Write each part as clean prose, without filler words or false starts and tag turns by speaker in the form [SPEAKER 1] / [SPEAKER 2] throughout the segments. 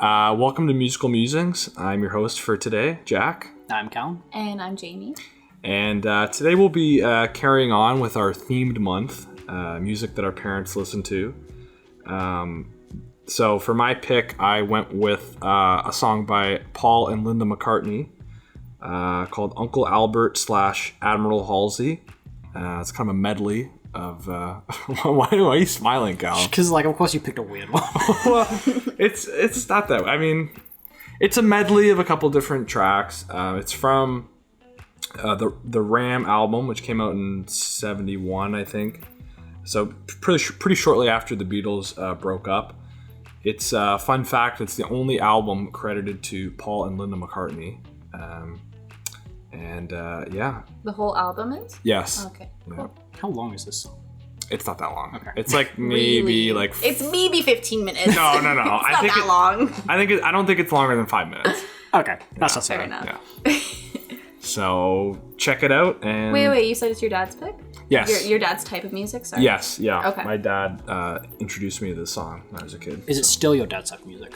[SPEAKER 1] Welcome to Musical Musings. I'm your host for today, Jack.
[SPEAKER 2] I'm Cal.
[SPEAKER 3] And I'm Jamie.
[SPEAKER 1] And today we'll be carrying on with our themed month, music that our parents listen to. So for my pick, I went with a song by Paul and Linda McCartney called Uncle Albert / Admiral Halsey. It's kind of a medley of... why are you smiling, Cal?
[SPEAKER 2] Because, of course you picked a weird one.
[SPEAKER 1] Well, it's not that way. I mean, it's a medley of a couple different tracks. It's from the Ram album, which came out in 1971, I think. So pretty shortly after the Beatles broke up. It's fun fact, it's the only album credited to Paul and Linda McCartney. Yeah.
[SPEAKER 3] The whole album is?
[SPEAKER 1] Yes.
[SPEAKER 3] Okay,
[SPEAKER 1] cool.
[SPEAKER 3] Yeah.
[SPEAKER 2] How long is this song?
[SPEAKER 1] It's not that long.
[SPEAKER 2] Okay.
[SPEAKER 1] It's maybe
[SPEAKER 3] really? It's maybe 15 minutes.
[SPEAKER 1] No.
[SPEAKER 3] It's not that long.
[SPEAKER 1] I don't think it's longer than 5 minutes.
[SPEAKER 2] Okay, that's not
[SPEAKER 3] fair enough.
[SPEAKER 1] Yeah. So check it out and...
[SPEAKER 3] Wait, you said it's your dad's pick?
[SPEAKER 1] Yes.
[SPEAKER 3] Your dad's type of music? Sorry.
[SPEAKER 1] Yes, yeah.
[SPEAKER 3] Okay.
[SPEAKER 1] My dad introduced me to this song when I was a kid.
[SPEAKER 2] Is it still your dad's type of music?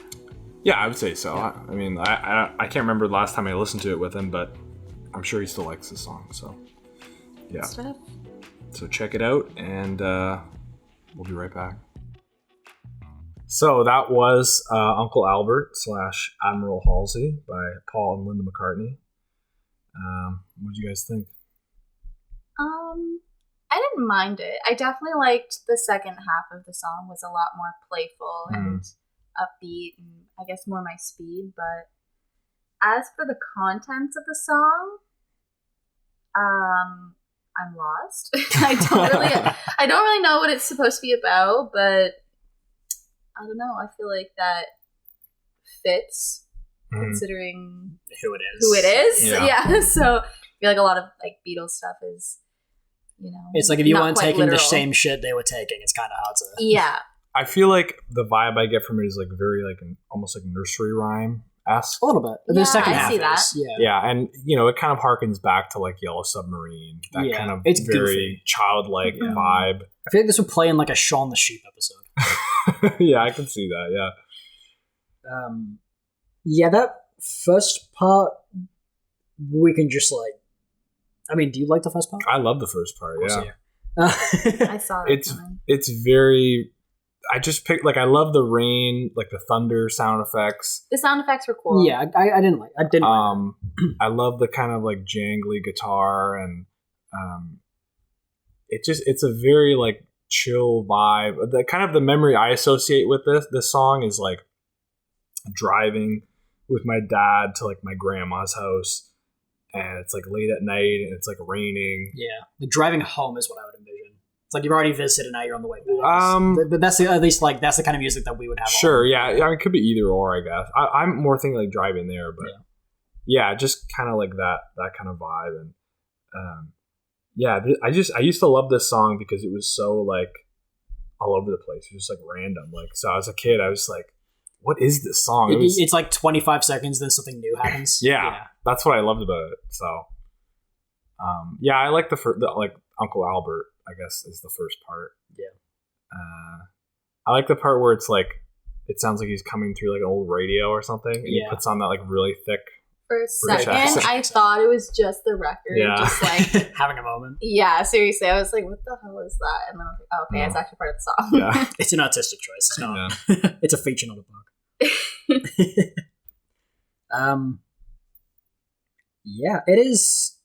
[SPEAKER 1] Yeah, I would say so.
[SPEAKER 2] Yeah.
[SPEAKER 1] I mean, I can't remember the last time I listened to it with him, but I'm sure he still likes this song, so yeah.
[SPEAKER 3] Stuff.
[SPEAKER 1] So check it out, and we'll be right back. So that was Uncle Albert / Admiral Halsey by Paul and Linda McCartney. What do you guys think?
[SPEAKER 3] I didn't mind it. I definitely liked the second half of the song. Was a lot more playful and upbeat, and I guess more my speed. But as for the contents of the song, I'm lost. I don't really know what it's supposed to be about, but I don't know. I feel like that fits considering
[SPEAKER 2] who
[SPEAKER 3] it is.
[SPEAKER 1] Yeah.
[SPEAKER 3] So I feel like a lot of Beatles stuff is,
[SPEAKER 2] it's like if you weren't taking
[SPEAKER 3] literal.
[SPEAKER 2] the same shit they were taking, it's kind of hard to...
[SPEAKER 3] Yeah.
[SPEAKER 1] I feel like the vibe I get from it is very almost like nursery rhyme-esque.
[SPEAKER 2] A little bit.
[SPEAKER 3] Yeah,
[SPEAKER 2] The second
[SPEAKER 3] I
[SPEAKER 2] half
[SPEAKER 3] see that.
[SPEAKER 2] is. Yeah.
[SPEAKER 1] Yeah, and it kind of harkens back to Yellow Submarine. That kind of
[SPEAKER 2] it's
[SPEAKER 1] very
[SPEAKER 2] goofy.
[SPEAKER 1] childlike vibe.
[SPEAKER 2] I feel like this would play in a Shaun the Sheep episode.
[SPEAKER 1] Yeah, I can see that. Yeah.
[SPEAKER 2] Yeah, that first part, we can just do you like the first part?
[SPEAKER 1] I love the first part. Yeah.
[SPEAKER 3] I saw that.
[SPEAKER 1] It's very. I just picked I love the rain, the thunder sound effects.
[SPEAKER 3] The sound effects were cool.
[SPEAKER 2] Yeah, I didn't like. I didn't.
[SPEAKER 1] I love the kind of jangly guitar, and it's a very chill vibe. The kind of the memory I associate with this song is driving with my dad to my grandma's house, and it's late at night and it's raining.
[SPEAKER 2] Yeah, driving home is what I would envision. It's you've already visited and now you're on the way back. But that's at least that's the kind of music that we would have.
[SPEAKER 1] Sure, yeah. I mean, it could be either or, I guess. I'm more thinking driving there, but yeah, just kind of that kind of vibe. And I used to love this song because it was so all over the place. It was just random. So as a kid, I was what is this song?
[SPEAKER 2] It's 25 seconds, then something new happens.
[SPEAKER 1] Yeah, that's what I loved about it. So I like the Uncle Albert, I guess, is the first part.
[SPEAKER 2] Yeah.
[SPEAKER 1] I like the part where it's it sounds like he's coming through an old radio or something, and he puts on that really thick.
[SPEAKER 3] For a
[SPEAKER 1] British
[SPEAKER 3] second,
[SPEAKER 1] accent.
[SPEAKER 3] I thought it was just the record.
[SPEAKER 1] Yeah.
[SPEAKER 3] Just
[SPEAKER 2] having a moment.
[SPEAKER 3] Yeah, seriously. I was what the hell is that? And then I was oh, okay, it's actually part of the song.
[SPEAKER 1] Yeah.
[SPEAKER 2] It's an artistic choice. It's not. It's a feature, not a bug. Yeah, it is.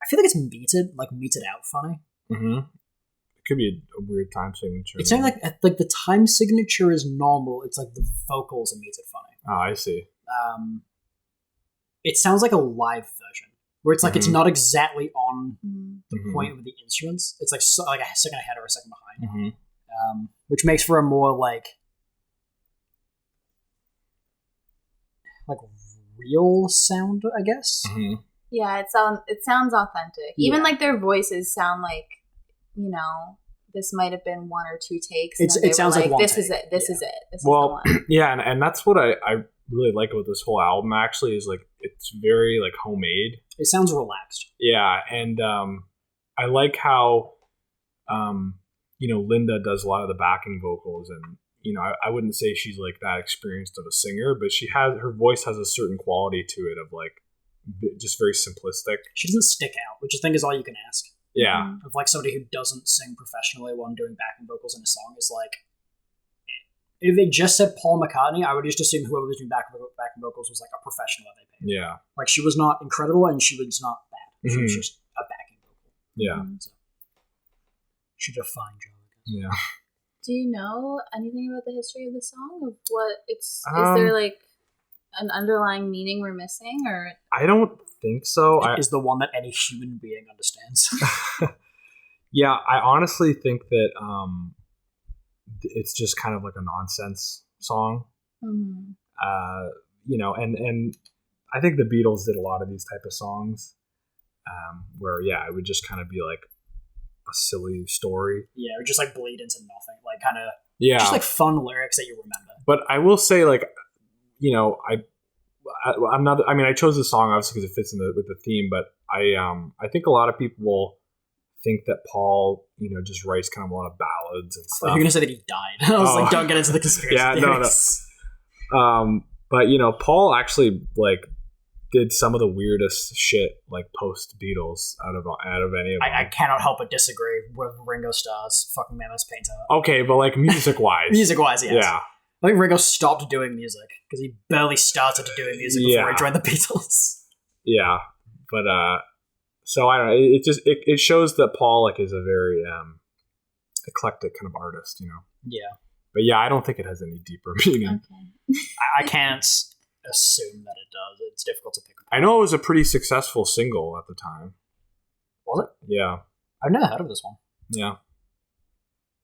[SPEAKER 2] I feel like it's meted out funny.
[SPEAKER 1] Mm-hmm. It could be a weird time signature.
[SPEAKER 2] It's not the time signature is normal. It's the vocals are meted funny.
[SPEAKER 1] Oh, I see.
[SPEAKER 2] It sounds like a live version where it's it's not exactly on the point with the instruments. It's a second ahead or a second behind, which makes for a more real sound, I guess.
[SPEAKER 1] Mm-hmm.
[SPEAKER 3] Yeah, it sounds authentic.
[SPEAKER 2] Yeah.
[SPEAKER 3] Even their voices sound this might have been one or two takes.
[SPEAKER 2] It sounds like one
[SPEAKER 3] this
[SPEAKER 2] take.
[SPEAKER 3] is it. This is it. This is the
[SPEAKER 1] Well,
[SPEAKER 3] one.
[SPEAKER 1] yeah, and that's what I really like about this whole album. Actually, is it's very homemade.
[SPEAKER 2] It sounds relaxed.
[SPEAKER 1] Yeah, and I like how Linda does a lot of the backing vocals, and I wouldn't say she's like that experienced of a singer, but her voice has a certain quality to it of like just very simplistic.
[SPEAKER 2] She doesn't stick out, which I think is all you can ask.
[SPEAKER 1] Yeah.
[SPEAKER 2] Of like somebody who doesn't sing professionally while doing backing vocals in a song is like, if they just said Paul McCartney, I would just assume whoever was doing backing vocals was like a professional that they paid.
[SPEAKER 1] Yeah.
[SPEAKER 2] Like she was not incredible and she was not bad. She was just a backing vocal.
[SPEAKER 1] Yeah.
[SPEAKER 2] So she did a fine job.
[SPEAKER 1] Yeah.
[SPEAKER 3] Do you know anything about the history of the song? Of what it's is there like an underlying meaning we're missing, or
[SPEAKER 1] I don't think so.
[SPEAKER 2] Is the one that any human being understands.
[SPEAKER 1] Yeah, I honestly think that it's just kind of like a nonsense song.
[SPEAKER 3] mm-hmm.
[SPEAKER 1] And I think the Beatles did a lot of these type of songs where it would just kind of be like a silly story.
[SPEAKER 2] Yeah, or just like bleed into nothing, like kind of just like fun lyrics that you remember.
[SPEAKER 1] But I will say, like, I'm not. I mean, I chose this song obviously because it fits with the theme. But I think a lot of people think that Paul, just writes kind of a lot of ballads and stuff.
[SPEAKER 2] You're gonna say that he died. I was like, don't get into the conspiracy theories.
[SPEAKER 1] No. But Paul actually like did some of the weirdest shit like post Beatles out of any of them.
[SPEAKER 2] I cannot help but disagree with Ringo Starr's fucking Mammoth Painter.
[SPEAKER 1] Okay, but like music wise,
[SPEAKER 2] yes.
[SPEAKER 1] Yeah.
[SPEAKER 2] I think Ringo stopped doing music because he barely started doing music before he joined the Beatles.
[SPEAKER 1] Yeah, but so I don't know. It just it shows that Paul like is a very eclectic kind of artist,
[SPEAKER 2] Yeah,
[SPEAKER 1] but yeah, I don't think it has any deeper meaning.
[SPEAKER 3] Okay.
[SPEAKER 2] I can't assume that it does. It's difficult to pick apart.
[SPEAKER 1] I know it was a pretty successful single at the time.
[SPEAKER 2] Was it?
[SPEAKER 1] Yeah.
[SPEAKER 2] I've never heard of this one.
[SPEAKER 1] Yeah.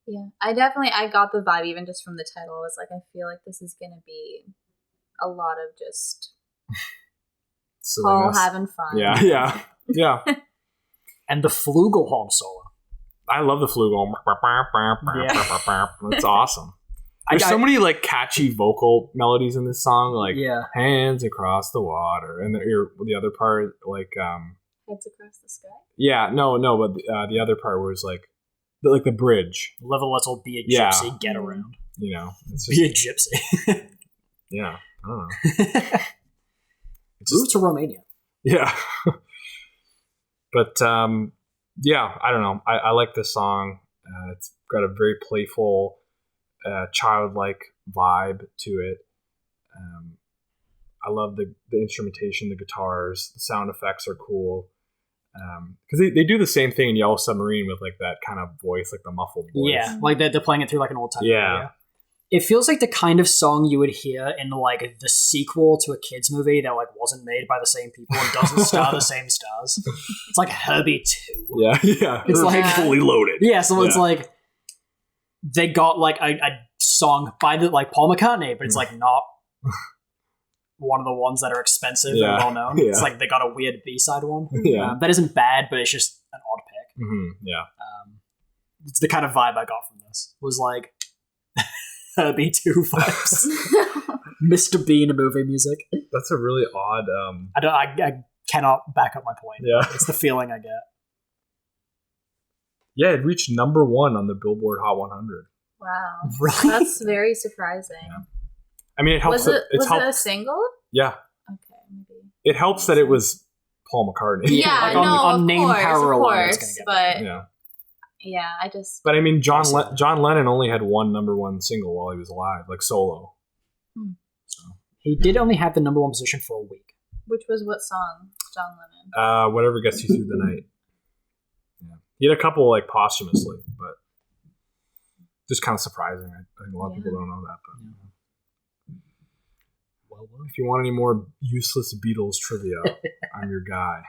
[SPEAKER 3] Yeah, I got the vibe even just from the title. I was like, I feel like this is going to be a lot of just Paul having fun.
[SPEAKER 1] Yeah.
[SPEAKER 2] And the flugelhorn solo.
[SPEAKER 1] I love the flugel. It's awesome. There's so many like catchy vocal melodies in this song, like hands across the water, and the other part like
[SPEAKER 3] heads across the sky.
[SPEAKER 1] Yeah, no, but the other part was like the bridge.
[SPEAKER 2] Live a little, be a gypsy, get around.
[SPEAKER 1] It's just,
[SPEAKER 2] be a gypsy.
[SPEAKER 1] Yeah, I don't know.
[SPEAKER 2] Move to Romania.
[SPEAKER 1] Yeah, but I don't know. I like this song. It's got a very playful, childlike vibe to it. I love the instrumentation, the guitars, the sound effects are cool. Because they do the same thing in Yellow Submarine with like that kind of voice, like the muffled voice.
[SPEAKER 2] Yeah, like they're playing it through like an old time.
[SPEAKER 1] Yeah.
[SPEAKER 2] It feels like the kind of song you would hear in like the sequel to a kids movie that like wasn't made by the same people and doesn't star the same stars. It's like Herbie 2.
[SPEAKER 1] Yeah.
[SPEAKER 2] It's like
[SPEAKER 1] fully loaded.
[SPEAKER 2] Yeah, so it's like they got like a song by like Paul McCartney, but it's like not one of the ones that are expensive and well known. Yeah. It's like they got a weird B-side one.
[SPEAKER 1] Yeah.
[SPEAKER 2] That isn't bad, but it's just an odd pick.
[SPEAKER 1] Mm-hmm. Yeah.
[SPEAKER 2] It's the kind of vibe I got from this. Was like Herbie 2 vibes. Mr. Bean movie music.
[SPEAKER 1] That's a really odd.
[SPEAKER 2] I cannot back up my point.
[SPEAKER 1] Yeah.
[SPEAKER 2] It's the feeling I get.
[SPEAKER 1] Yeah, it reached number 1 on the Billboard Hot 100.
[SPEAKER 3] Wow.
[SPEAKER 2] Really?
[SPEAKER 3] That's very surprising.
[SPEAKER 1] Yeah. I mean, it helps.
[SPEAKER 3] Was it a single?
[SPEAKER 1] Yeah.
[SPEAKER 3] Okay, maybe.
[SPEAKER 1] It helps that it was Paul McCartney.
[SPEAKER 3] Yeah,
[SPEAKER 2] like
[SPEAKER 3] no,
[SPEAKER 2] on
[SPEAKER 3] of
[SPEAKER 2] name
[SPEAKER 3] course,
[SPEAKER 2] power
[SPEAKER 3] of
[SPEAKER 2] alone,
[SPEAKER 3] course, but
[SPEAKER 1] yeah,
[SPEAKER 3] I just.
[SPEAKER 1] But I mean, John Lennon only had one number 1 single while he was alive, like solo. So
[SPEAKER 2] he did only have the number 1 position for a week.
[SPEAKER 3] Which was what song? John Lennon.
[SPEAKER 1] Whatever Gets You Through the Night. Yeah, he had a couple like posthumously, but just kind of surprising. I think a lot of people don't know that, but. Well, if you want any more useless Beatles trivia, I'm your guy.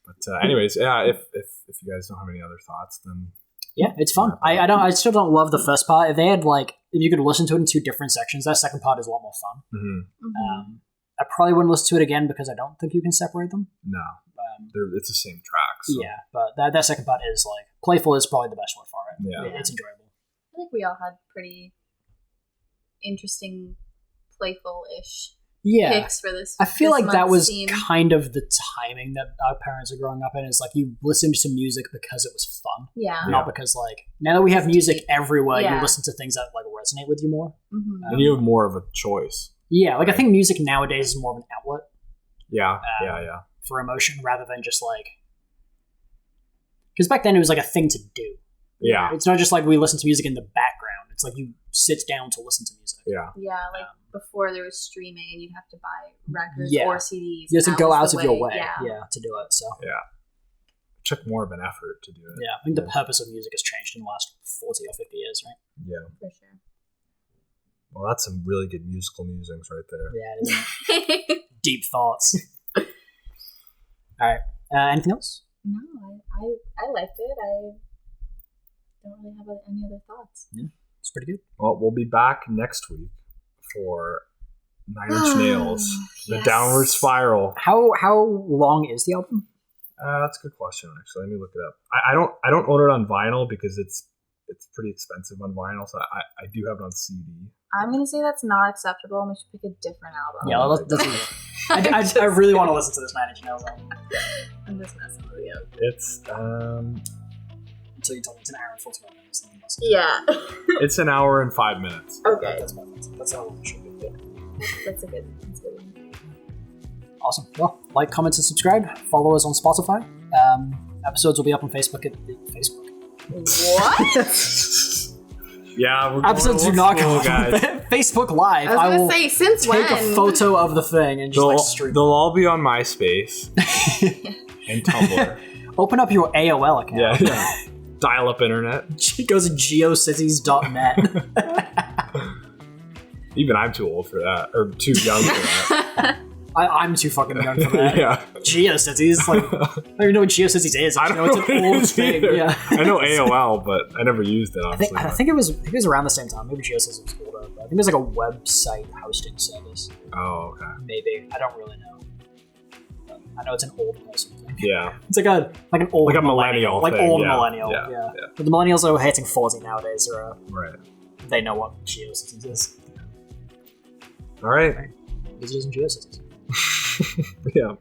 [SPEAKER 1] But anyways, if you guys don't have any other thoughts, then
[SPEAKER 2] it's fun. I still don't love the first part. If they had if you could listen to it in 2 different sections, that second part is a lot more fun.
[SPEAKER 1] Mm-hmm.
[SPEAKER 2] I probably wouldn't listen to it again because I don't think you can separate them.
[SPEAKER 1] No, it's the same track. So.
[SPEAKER 2] Yeah, but that second part is playful is probably the best word for it.
[SPEAKER 1] Yeah,
[SPEAKER 2] it's enjoyable.
[SPEAKER 3] I think we all had pretty interesting, playful-ish picks for this.
[SPEAKER 2] I feel like that was
[SPEAKER 3] theme.
[SPEAKER 2] kind of the timing that our parents are growing up in. Is like you listened to music because it was fun, not because like now that we have music everywhere, you listen to things that like resonate with you more,
[SPEAKER 1] and you have more of a choice.
[SPEAKER 2] Yeah, like I think music nowadays is more of an outlet.
[SPEAKER 1] Yeah,
[SPEAKER 2] for emotion rather than just like because back then it was like a thing to do.
[SPEAKER 1] Yeah,
[SPEAKER 2] it's not just like we listen to music in the background. It's like you sit down to listen to music.
[SPEAKER 3] Yeah, like before there was streaming and you'd have to buy records or CDs.
[SPEAKER 2] You have to go out of your way to do it. So
[SPEAKER 1] it took more of an effort to do it.
[SPEAKER 2] Yeah, I think the purpose of music has changed in the last 40 or 50 years, right?
[SPEAKER 1] Yeah.
[SPEAKER 3] For sure.
[SPEAKER 1] Well, that's some really good musical musings right there.
[SPEAKER 2] Yeah, it is. Deep thoughts. All right. Anything else?
[SPEAKER 3] No, I liked it. I don't really have any other thoughts.
[SPEAKER 2] Yeah, it's pretty good.
[SPEAKER 1] Well, we'll be back next week for 9 Inch Nails, The Downward Spiral.
[SPEAKER 2] How long is the album?
[SPEAKER 1] That's a good question. Actually, let me look it up. I don't own it on vinyl because it's pretty expensive on vinyl. So I do have it on CD.
[SPEAKER 3] I'm gonna say that's not acceptable, and we should pick a different album.
[SPEAKER 2] Yeah, I really want to listen to this 9 Inch Nails album.
[SPEAKER 3] I'm just messing with you.
[SPEAKER 1] It's
[SPEAKER 2] So you told me it's an hour and 41 minutes.
[SPEAKER 3] Yeah.
[SPEAKER 1] It's an hour and 5 minutes.
[SPEAKER 3] Okay.
[SPEAKER 2] That's how long it should be.
[SPEAKER 3] That's a good one.
[SPEAKER 2] Awesome. Well, like, comment, and subscribe. Follow us on Spotify. Episodes will be up on Facebook. Facebook.
[SPEAKER 3] What?
[SPEAKER 1] Yeah, we're
[SPEAKER 2] episodes do not go on Facebook Live.
[SPEAKER 3] I was gonna say, since
[SPEAKER 2] take
[SPEAKER 3] when?
[SPEAKER 2] a photo of the thing and just stream.
[SPEAKER 1] They'll all be on MySpace and Tumblr.
[SPEAKER 2] Open up your AOL account.
[SPEAKER 1] Yeah. Dial-up internet.
[SPEAKER 2] It goes to geocities.net.
[SPEAKER 1] Even I'm too old for that, or too young for that.
[SPEAKER 2] I'm too fucking young for that.
[SPEAKER 1] Yeah.
[SPEAKER 2] GeoCities, like, I don't even know what GeoCities is. I know it's an old thing. Yeah.
[SPEAKER 1] I know AOL, but I never used it. Honestly,
[SPEAKER 2] I think it was around the same time. Maybe GeoCities was older. But I think it was like a website hosting service.
[SPEAKER 1] Oh, okay.
[SPEAKER 2] Maybe I don't really know. But I know it's an old person thing.
[SPEAKER 1] Yeah.
[SPEAKER 2] It's like an old
[SPEAKER 1] like a millennial,
[SPEAKER 2] like
[SPEAKER 1] thing.
[SPEAKER 2] old
[SPEAKER 1] Yeah.
[SPEAKER 2] millennial. Yeah. But the millennials that are hitting 40 nowadays are
[SPEAKER 1] right.
[SPEAKER 2] They know what GeoCities is.
[SPEAKER 1] All right.
[SPEAKER 2] He's using GeoCities.
[SPEAKER 1] Yeah.